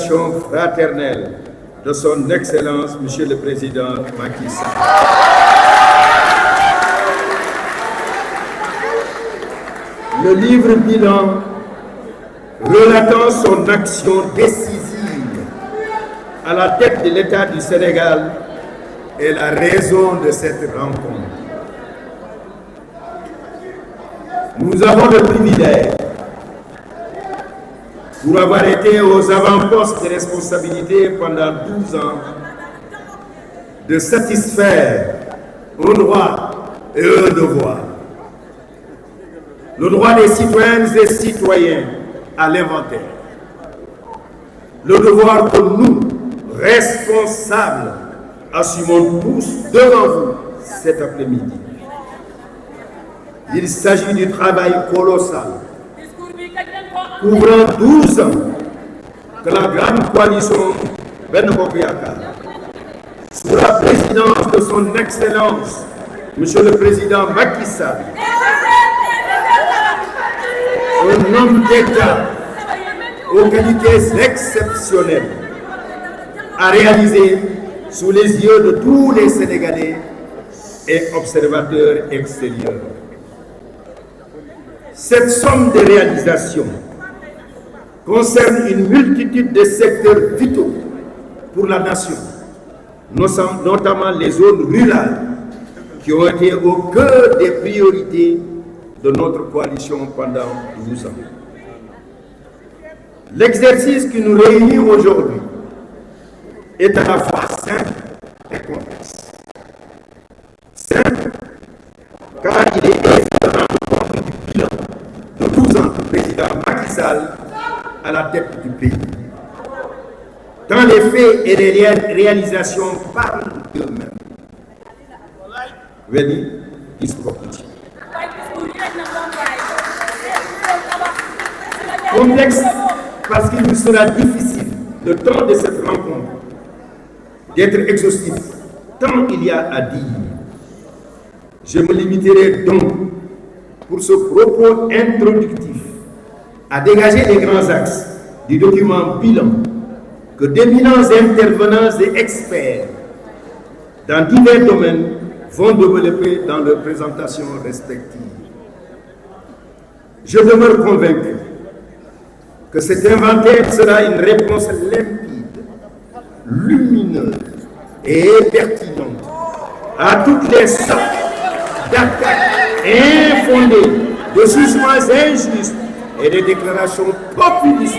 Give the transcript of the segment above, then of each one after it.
Fraternelle de son Excellence, Monsieur le Président Macky Sall. Le livre bilan relatant son action décisive à la tête de l'État du Sénégal est la raison de cette rencontre. Nous avons le privilège, pour avoir été aux avant-postes de responsabilité pendant 12 ans, de satisfaire un droit et un devoir. Le droit des citoyennes et citoyens à l'inventaire. Le devoir que nous, responsables, assumons tous devant vous cet après-midi. Il s'agit du travail colossal couvrant 12 ans que la grande coalition Benno Bokk Yakaar, sous la présidence de son Excellence, Monsieur le Président Macky Sall, un homme d'État aux qualités exceptionnelles, a réalisé sous les yeux de tous les Sénégalais et observateurs extérieurs. Cette somme de réalisations concerne une multitude de secteurs vitaux pour la nation, notamment les zones rurales qui ont été au cœur des priorités de notre coalition pendant 12 ans. L'exercice qui nous réunit aujourd'hui est à la fois simple et complexe. Simple, car il est évidemment du bilan de 12 ans du président Macky Sall à la tête du pays. Tant les faits et les réalisations parlent d'eux-mêmes. Ready? Complexe parce qu'il nous sera difficile, le temps de cette rencontre, d'être exhaustif, tant il y a à dire. Je me limiterai donc, pour ce propos introductif, à dégager les grands axes du document bilan que d'éminents intervenants et experts dans divers domaines vont développer dans leurs présentations respectives. Je demeure convaincu que cet inventaire sera une réponse limpide, lumineuse et pertinente à toutes les sortes d'attaques infondées, de jugements injustes et des déclarations populistes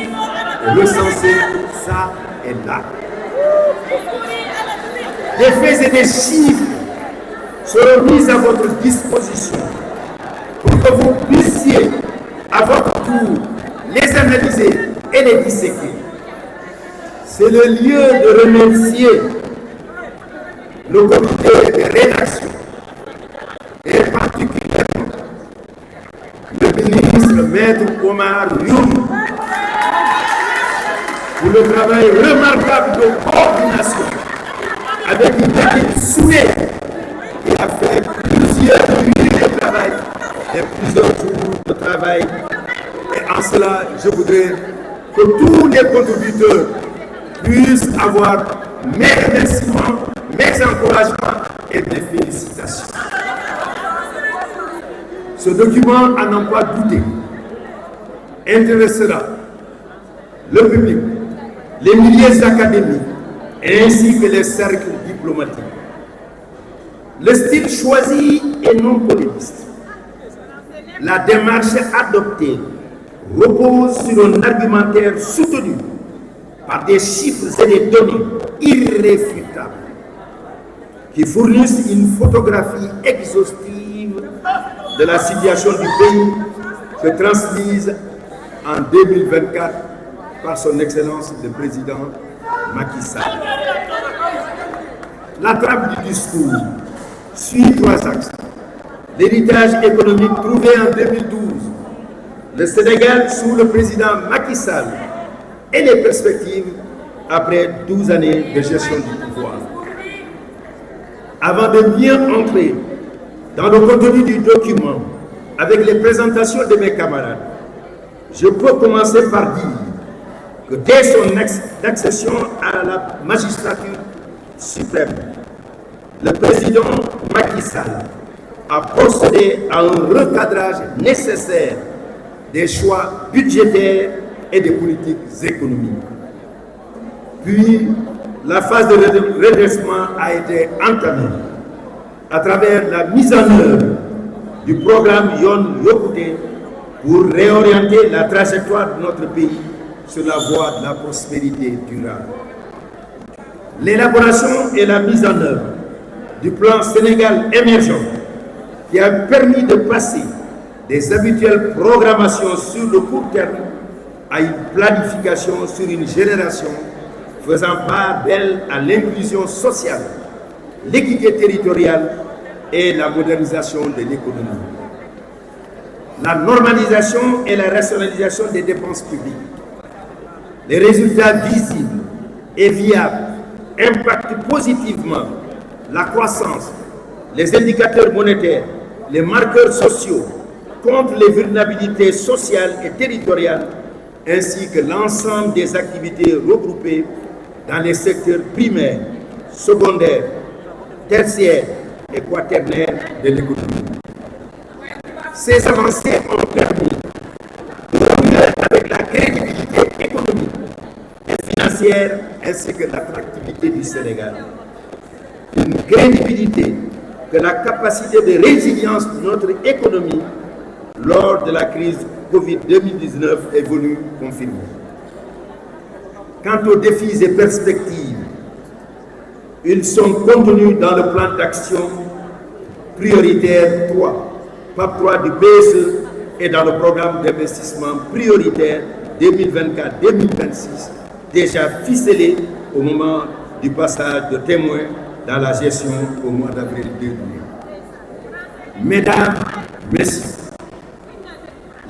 recensées ça et là. Des faits et des chiffres seront mis à votre disposition pour que vous puissiez, à votre tour, les analyser et les disséquer. C'est le lieu de remercier le comité de rédaction et particulièrement le ministre Maître Oumar Youm pour le travail remarquable de coordination avec une équipe soudée qui a fait plusieurs nuits de travail et plusieurs jours de travail. Et en cela, je voudrais que tous les contributeurs puissent avoir mes remerciements, mes encouragements et mes félicitations. Ce document, à n'en pas douter, intéressera le public, les milieux académiques ainsi que les cercles diplomatiques. Le style choisi est non polémiste. La démarche adoptée repose sur un argumentaire soutenu par des chiffres et des données irréfutables qui fournissent une photographie exhaustive de la situation du pays que transmise en 2024 par son Excellence le Président Macky Sall. La trame du discours suit 3 axes. L'héritage économique trouvé en 2012, le Sénégal sous le président Macky Sall et les perspectives après 12 années de gestion du pouvoir. Avant de mieux entrer dans le contenu du document avec les présentations de mes camarades, je peux commencer par dire que dès son accession à la magistrature suprême, le président Macky Sall a procédé à un recadrage nécessaire des choix budgétaires et des politiques économiques. Puis, la phase de redressement a été entamée à travers la mise en œuvre du programme Yon Yokouté pour réorienter la trajectoire de notre pays sur la voie de la prospérité durable. L'élaboration et la mise en œuvre du plan Sénégal émergent qui a permis de passer des habituelles programmations sur le court terme à une planification sur une génération faisant part d'elle à l'inclusion sociale, l'équité territoriale et la modernisation de l'économie. La normalisation et la rationalisation des dépenses publiques. Les résultats visibles et viables impactent positivement la croissance, les indicateurs monétaires, les marqueurs sociaux contre les vulnérabilités sociales et territoriales, ainsi que l'ensemble des activités regroupées dans les secteurs primaires, secondaires, tertiaires et quaternaires de l'économie. Ces avancées ont permis de renouer avec la crédibilité économique et financière ainsi que l'attractivité du Sénégal. Une crédibilité que la capacité de résilience de notre économie lors de la crise Covid-2019 est venue confirmer. Quant aux défis et perspectives, ils sont contenus dans le plan d'action prioritaire 3, PAP 3 du PSE et dans le programme d'investissement prioritaire 2024-2026, déjà ficelé au moment du passage de témoin dans la gestion au mois d'avril 2020. Mesdames, Messieurs,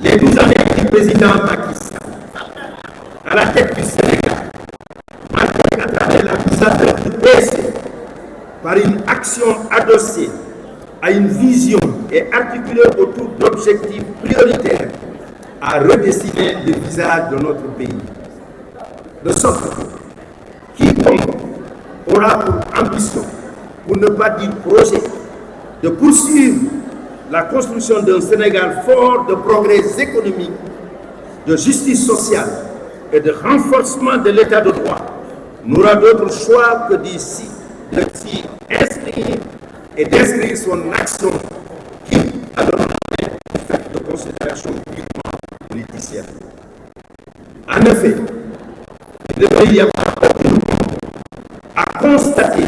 les 12 années du président Macky Sall à la tête du Sénégal, marquées à travers la mise en œuvre du PSE par une action adossée à une vision et articulée autour d'objectifs prioritaires à redessiner le visage de notre pays. De sorte que quiconque aura pour ambition, pour ne pas dire projet, de poursuivre la construction d'un Sénégal fort de progrès économique, de justice sociale et de renforcement de l'état de droit, n'aura d'autre choix que d'ici de s'y inscrire et d'inscrire son action qui a demandé de considération purement politicienne. En effet, il devrait y avoir aucune honte à constater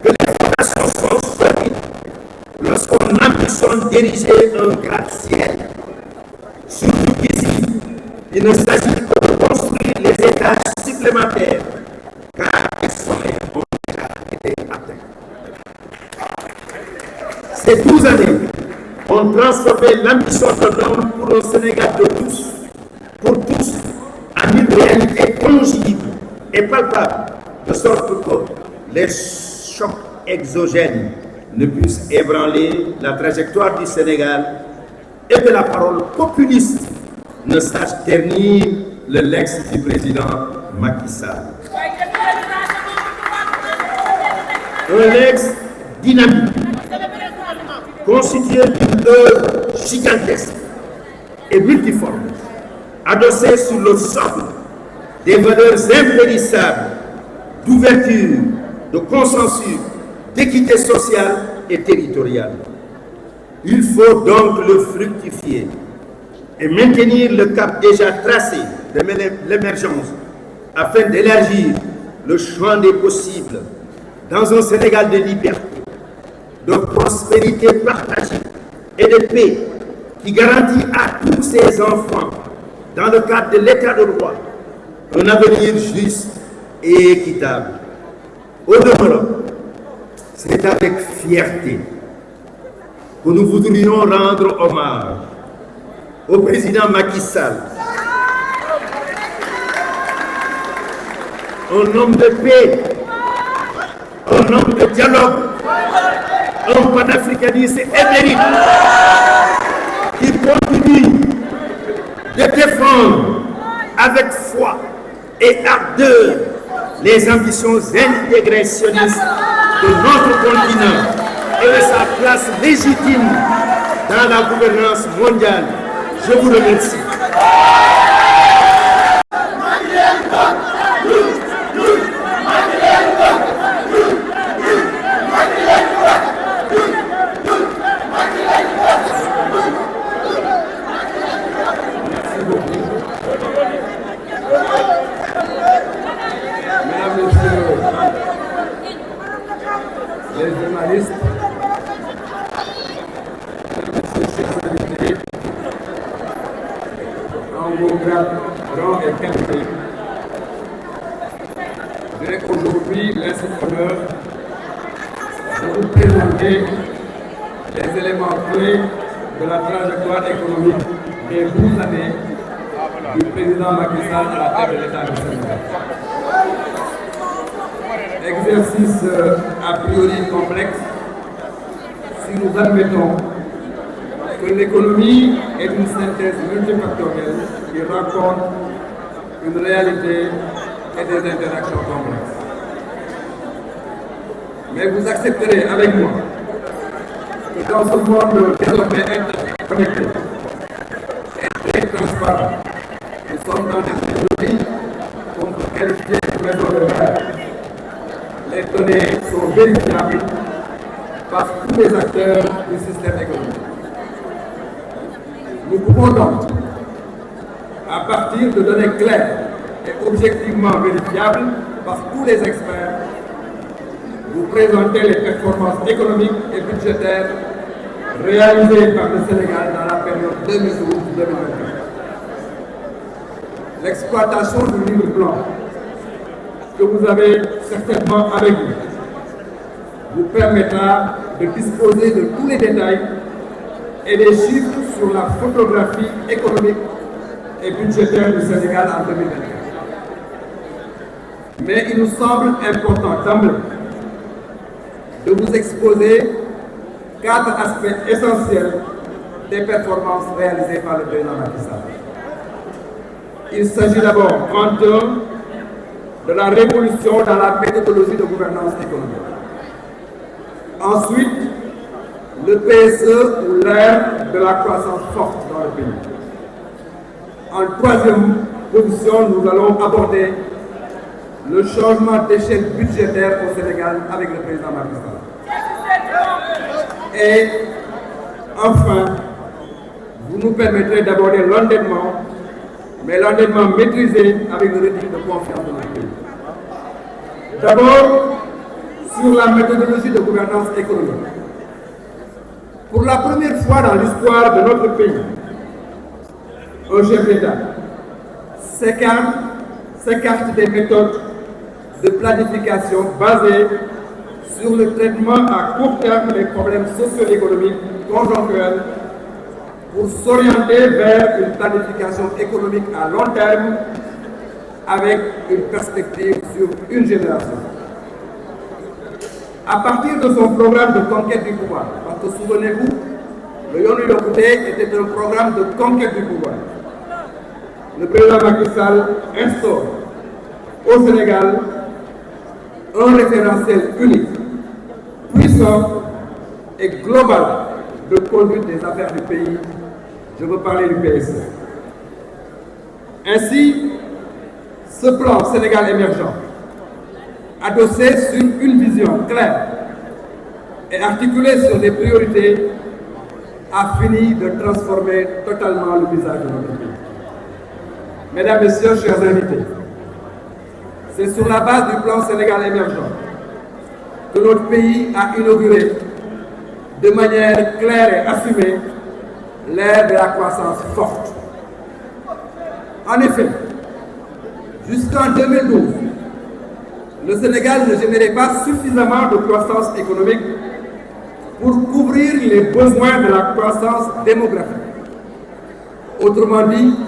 que les fondations sont solides lorsqu'on ambitionne diriger un gratte-ciel. Surtout qu'ici, il ne s'agit que de construire les étages supplémentaires, car les sommets ont déjà été atteints. Ces 12 années ont transformé l'ambition de l'homme pour un Sénégal de tous, pour tous, en une réalité tangible et palpable, de sorte que les chocs exogènes ne puissent ébranler la trajectoire du Sénégal et que la parole populiste ne sache ternir le legs du président Macky Sall. Un legs dynamique, constitué d'une œuvre gigantesque et multiforme, adossée sur le socle des valeurs impérissables d'ouverture, de consensus, d'équité sociale et territoriale. Il faut donc le fructifier et maintenir le cap déjà tracé de l'émergence afin d'élargir le champ des possibles dans un Sénégal de liberté, de prospérité partagée et de paix qui garantit à tous ses enfants, dans le cadre de l'état de droit, un avenir juste et équitable. Au demeurant, c'est avec fierté que nous voudrions rendre hommage au président Macky Sall, un homme de paix, un homme de dialogue, un panafricaniste émérite qui continue de défendre avec foi et ardeur les ambitions intégраtionnistes de notre continent et de sa place légitime dans la gouvernance mondiale. Je vous remercie. Les journalistes, en vos grades, rang et qualité, j'ai aujourd'hui l'insigne honneur de vous présenter les éléments clés de la trajectoire économique des 12 années du président Macky Sall à la tête de l'État du Sénégal. Exercice a priori complexe si nous admettons que l'économie est une synthèse multifactorielle qui raconte une réalité et des interactions complexes. Mais vous accepterez avec moi que dans ce monde désormais interconnecté et très transparent, nous sommes dans des technologies qu'on peut qualifier de réseau de verre. Les données sont vérifiables par tous les acteurs du système économique. Nous pouvons donc, à partir de données claires et objectivement vérifiables par tous les experts, vous présenter les performances économiques et budgétaires réalisées par le Sénégal dans la période 2012-2021. L'exploitation du livre blanc que vous avez certainement avec vous vous permettra de disposer de tous les détails et des chiffres sur la photographie économique et budgétaire du Sénégal en 2021. Mais il nous semble important d'emblée de vous exposer 4 aspects essentiels des performances réalisées par le président Macky Sall. Il s'agit d'abord, en termes de la révolution dans la méthodologie de gouvernance économique. Ensuite, le PSE ou l'ère de la croissance forte dans le pays. En troisième position, nous allons aborder le changement d'échelle budgétaire au Sénégal avec le président Macky Sall. Et enfin, vous nous permettrez d'aborder l'endettement, mais l'endettement maîtrisé avec le régime de confiance de notre pays. D'abord, sur la méthodologie de gouvernance économique. Pour la première fois dans l'histoire de notre pays, un chef d'État s'écarte des méthodes de planification basées sur le traitement à court terme des problèmes socio-économiques conjoncturels pour s'orienter vers une planification économique à long terme avec une perspective sur une génération. À partir de son programme de conquête du pouvoir, parce que souvenez-vous, le Yoonu Yokkute était un programme de conquête du pouvoir. Le président Macky Sall instaure au Sénégal un référentiel unique, puissant et global de conduite des affaires du pays. Je veux parler du PSE. Ainsi, ce plan Sénégal émergent, adossé sur une vision claire et articulé sur des priorités, a fini de transformer totalement le visage de notre pays. Mesdames, Messieurs, chers invités, c'est sur la base du plan Sénégal émergent que notre pays a inauguré de manière claire et assumée l'ère de la croissance forte. En effet, jusqu'en 2012, le Sénégal ne générait pas suffisamment de croissance économique pour couvrir les besoins de la croissance démographique. Autrement dit,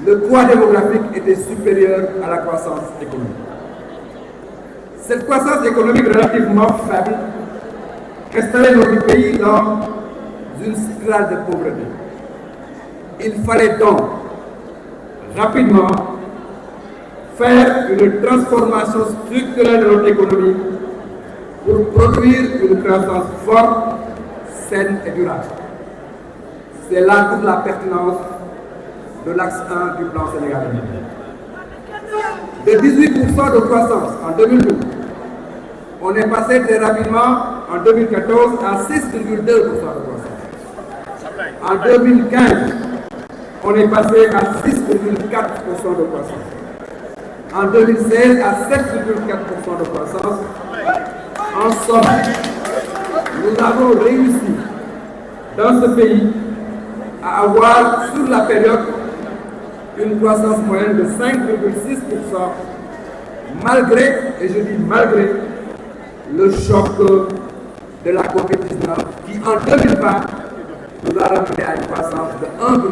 le poids démographique était supérieur à la croissance économique. Cette croissance économique relativement faible installait notre pays dans une spirale de pauvreté. Il fallait donc rapidement faire une transformation structurelle de notre économie pour produire une croissance forte, saine et durable. C'est là toute la pertinence de l'axe 1 du plan sénégalais. De 18% de croissance en 2012, on est passé très rapidement en 2014 à 6,2% de croissance. En 2015, on est passé à 6,4% de croissance. En 2016, à 7,4% de croissance. En somme, nous avons réussi dans ce pays à avoir sur la période une croissance moyenne de 5,6%, malgré, et je dis malgré, le choc de la COVID-19 qui en 2020 nous a ramené à une croissance de 1,2%.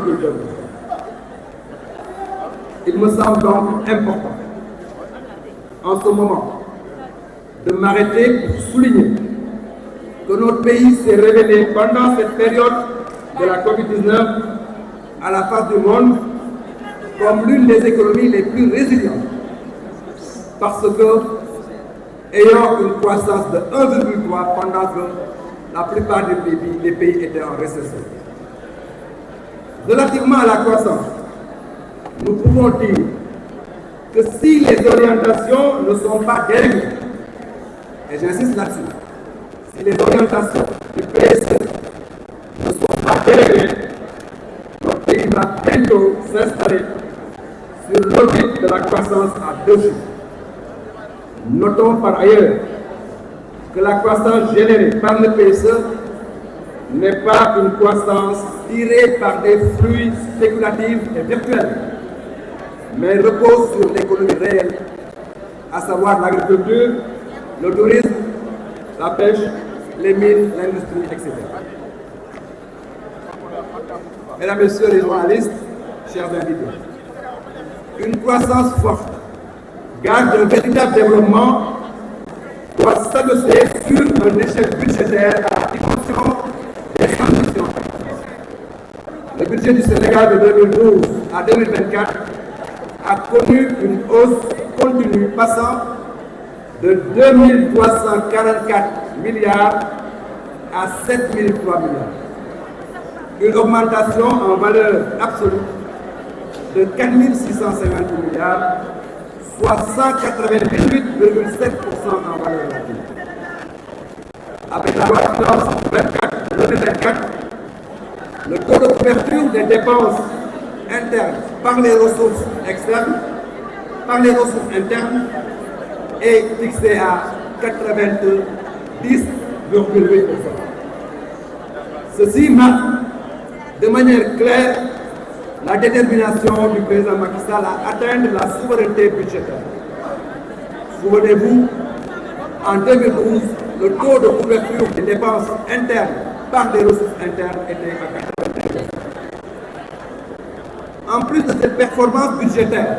Il me semble donc important, en ce moment, de m'arrêter pour souligner que notre pays s'est révélé pendant cette période de la COVID-19 à la face du monde comme l'une des économies les plus résilientes, parce que, ayant une croissance de 1,3 pendant que la plupart des pays étaient en récession. Relativement à la croissance, nous pouvons dire que si les orientations ne sont pas déréglées, et j'insiste là-dessus, si les orientations du PSE ne sont pas déréglées, notre pays va bientôt s'installer sur l'orbite de la croissance à 2 chiffres. Notons par ailleurs que la croissance générée par le PSE n'est pas une croissance tirée par des flux spéculatifs et virtuels, mais repose sur l'économie réelle, à savoir l'agriculture, le tourisme, la pêche, les mines, l'industrie, etc. Mesdames, Messieurs les journalistes, chers invités, une croissance forte, gage d'un véritable développement, doit s'adosser sur un échec budgétaire à la dimension des ambitions. Le budget du Sénégal de 2012 à 2024 a connu une hausse continue passant de 2 344 milliards à 7 003 milliards. Une augmentation en valeur absolue de 4 650 milliards, soit 188,7% en valeur relative. Avec la loi de finances 2024, le taux de couverture des dépenses internes par les ressources externes, par les ressources internes, est fixé à 90,8%. Ceci marque de manière claire la détermination du président Macky Sall à atteindre la souveraineté budgétaire. Souvenez-vous, en 2012, le taux de couverture des dépenses internes par les ressources internes était à 80%. En plus de cette performance budgétaire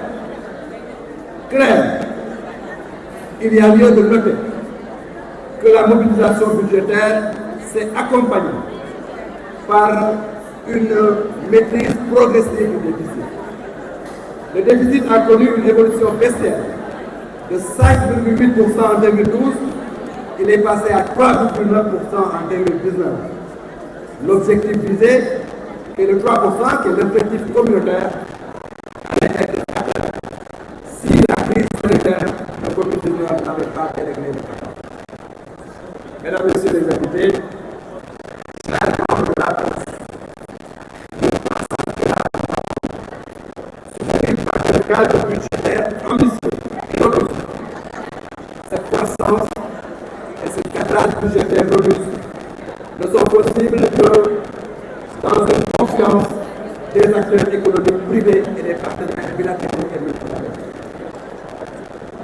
claire, il y a lieu de noter que la mobilisation budgétaire s'est accompagnée par une maîtrise progressive du déficit. Le déficit a connu une évolution baissière de 5,8% en 2012, il est passé à 3,9% en 2019. L'objectif visé est le 3%, qui est l'objectif communautaire, allait être atteint si la crise sanitaire de COVID-19 n'avait pas été réglée. Mesdames et Messieurs les invités, chers membres de la presse, par le cadre budgétaire ambitieux, cette croissance et ce cadrage budgétaire robuste ne sont possibles que dans une confiance des acteurs économiques privés et des partenaires bilatéraux et multilatéraux.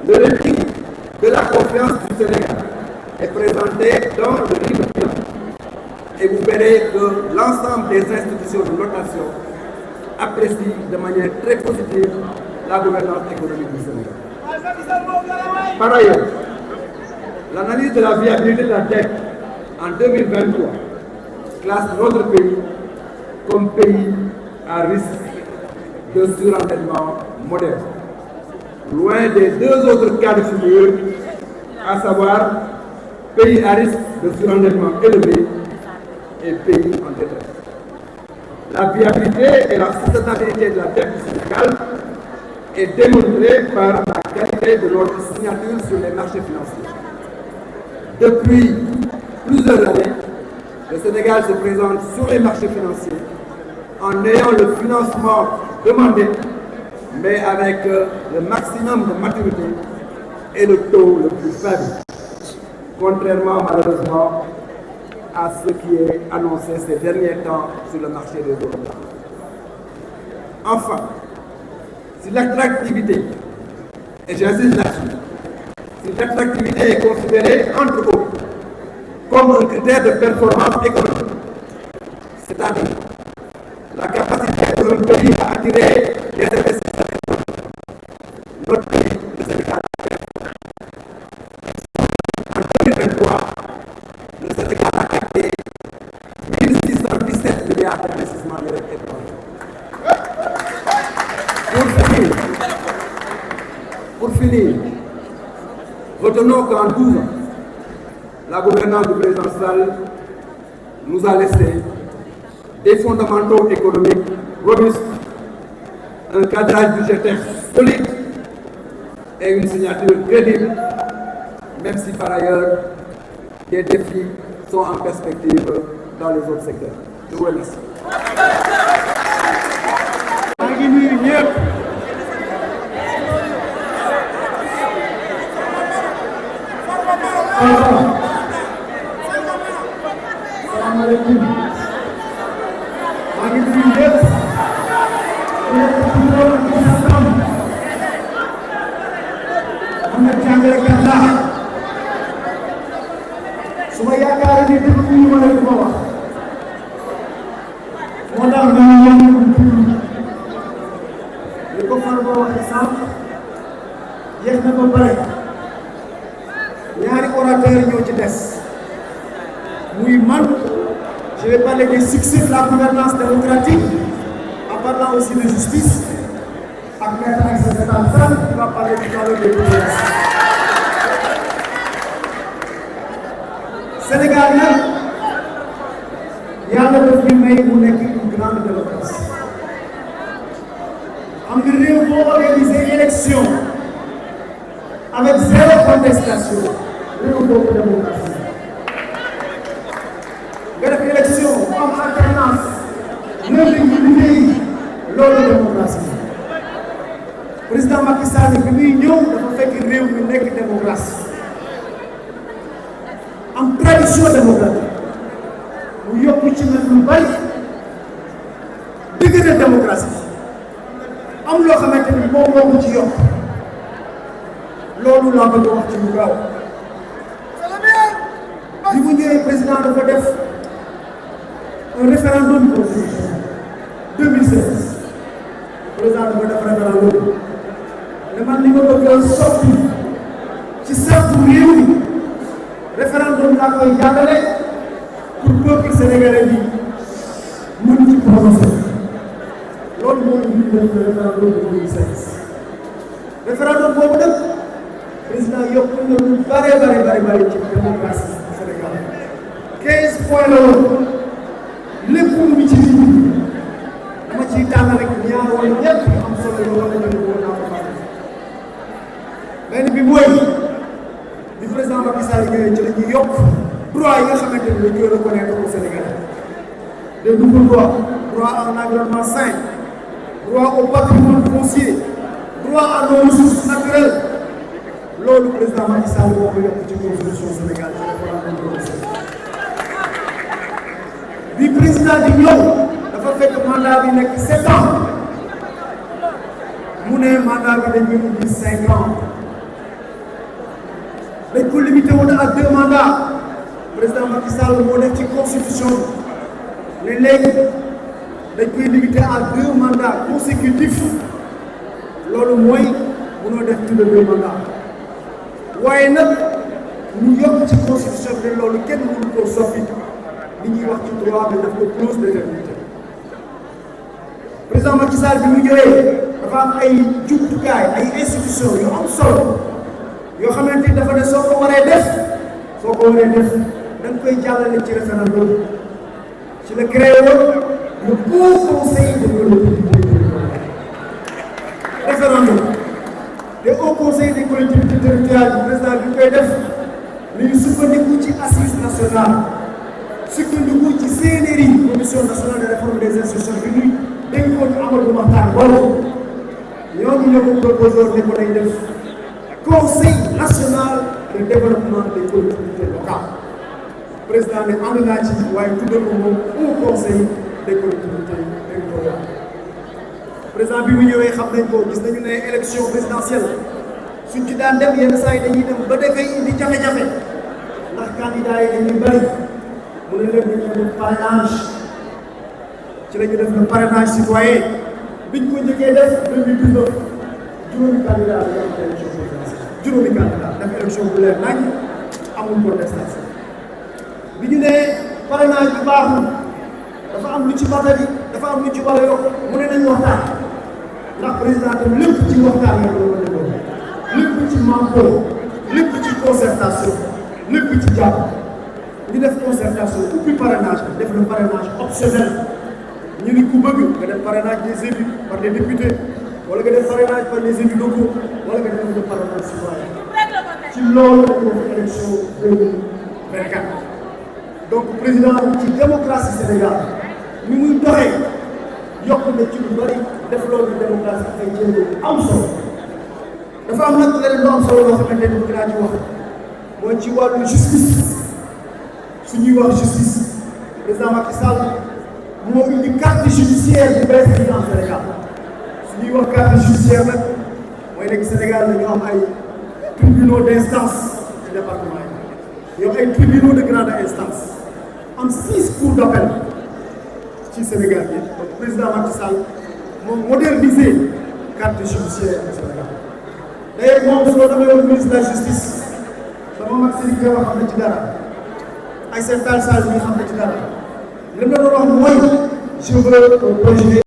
Le récit de la confiance du Sénégal est présenté dans le livre bilan et vous verrez que l'ensemble des institutions de notation apprécient de manière très positive la gouvernance économique du Sénégal. Par ailleurs, l'analyse de la viabilité de la dette en 2023 classe notre pays comme pays à risque de surendettement moderne. loin des deux autres cas de figure, à savoir pays à risque de surendettement élevé et pays en détresse. La viabilité et la soutenabilité de la dette du Sénégal est démontrée par la qualité de notre signature sur les marchés financiers. Depuis plusieurs années, le Sénégal se présente sur les marchés financiers en ayant le financement demandé, mais avec le maximum de maturité et le taux le plus faible, contrairement malheureusement à ce qui est annoncé ces derniers temps sur le marché des obligations. Enfin, si l'attractivité, et j'insiste là-dessus, si l'attractivité est considérée entre autres comme un critère de performance économique, c'est-à-dire la capacité de notre pays à attirer les investisseurs, notre pays, le Sénégal, en 2023, le Sénégal a capté 1617 milliards d'investissements directs étrangers. Pour finir, retenons qu'en 12 ans, la gouvernance du président Sall nous a laissé des fondamentaux économiques robustes, un cadrage budgétaire solide et une signature crédible, même si par ailleurs des défis sont en perspective dans les autres secteurs. Je vous remercie. Je vais parler des succès de la gouvernance démocratique, en parlant aussi de justice, avec Maître Aïssata Tall Sall, qui va parler tout à l'heure de gouvernance. Sénégal nag yàlla daf ñu may mu nekk une grande démocratie. Am nga réew boo organiser élection avec zéro contestation, réew boobu démocratie. Nga def élection bu am alternance loolu ñu liggéey loolu démocratie. Président Macky Sall bi muy ñëw dafa fekk réew mi nekk démocratie am tradition démocratique mu yokku ci nag lu bari dëgg démocratie am loo xamante ni moom moo ko ci yokk loolu laa bëgg a wax ci lu gaaw. bi mu ñëwee président dafa def un référendum constitutionnel 2016 président dafa def référendum ne man li ma bëgg a soppi ci sartu réew mi référendum laa koy jàllale pour peuple sénégalais bi mën ci prononcé loolu moo ñu def référendum de 2016 référendum boobu nag président yokk na lu bare ci démocratie Sénégal 15 points la woon lépp lu ci nit dama ciy tànn rek ñaar wala ñett yu am solo yoo xam ne ko naa ko fàtte benn bi mooy bi président Macky Sall ñëwee ci la ñuy yokk droit yi nga xamante ni dañ koy reconnaître au Sénégal de nouveaux droits droit à un environnement sain droit au patrimoine foncier droit à nos ressources naturelles loolu président Macky Sall moo ko yokk ci constitution Sénégal ci référendum bi président di ñëw dafa fekk mandat bi nekk 7 ans mu ne mandat bi dañuy ubbi 5 ans dañ ko limité woon à 2 mandats président Macky Sall moo def ci constitution bi ne léegi dañ koy limité à 2 mandats consécutifs loolu mooy mënoo def plus de 2 mandats waaye nag ñu yokk ci constitution bi loolu kenn mënu koo soppi li ñuy wax ci droit bi daf ko clause d'éternité président Macky Sall bi mu ñëwee dafa am ay jumtukaay ay institutions yu am solo yoo xamante ni dafa ne soo ko waree def da nga koy jàllale ci référendum ci la créé woon le Haut Conseil des collectivités territoriales référendum te Haut Conseil des collectivités territoriales président bi koy def li ñu sukkandiku ci assise nationale sukkandiku ci CNRI commission nationale de réforme des institutions bi ñuy dénkoon Amadou Mahtar Mbow ñooñu ñoo ko proposé woon ne ko lay def Conseil national de développement des collectivités locales président ne ànd naa ci waaye tuddee ko moom Haut Conseil des collectivités territoriales président bi mu ñëwee xam nañ ko gis nañu ne élection présidentielle suñ ci daan dem yenn saa yi dañuy dem ba dafay indi jafe-jafe ndax candidat yi dañuy bëri mu ne leen dañuy def parrainage ci la ñu def le parrainage citoyen biñ ko njëkkee def 2019 juróomi candidat la ñu am élection présidentielle juróomi candidat def élection bu leer nañ amul contestation bi ñu ne parrainage bi baaxul dafa am lu ci batali dafa am lu ci war a yokk mu ne nañ waxtaan ndax président tam lépp ci waxtaan la ko defoon lépp ci manko lépp ci concertation lépp ci jàpp ñu def concertation ubbi parrainage bi def le parrainage optionnel ñu ni ku bëgg nga def parrainage des élus par des députés wala nga def parrainage par les élus locaux wala nga def le parrainage citoyen ci loolu la ñu def élection 2024 donc président ci démocratie Sénégal ni muy doxee yokk na ci lu bari def loolu démocratie ay jéego am solo dafa am nag leneen lu am solo loo xamante ni bëgg naa ci wax mooy ci wàllu justice su ñuy wax justice président Macky Sall moo indi carte judiciaire bu bees bi en Sénégal su ñuy wax carte judiciaire nag mooy nekk Sénégal dañoo am ay tribunaux d'instance ci département yi ñoo am ay tribunaux de grande instance am 6 cours d'appel ci Sénégal bi donc président Macky Sall moom modernisé carte judiciaire du Sénégal d'ailleurs moom soo demee woon ministre de la justice sama mag Serigne Gueye xam na ci dara ay seen Tall Sall mi xam na ci dara li mu la doon wax mooy je veux un projet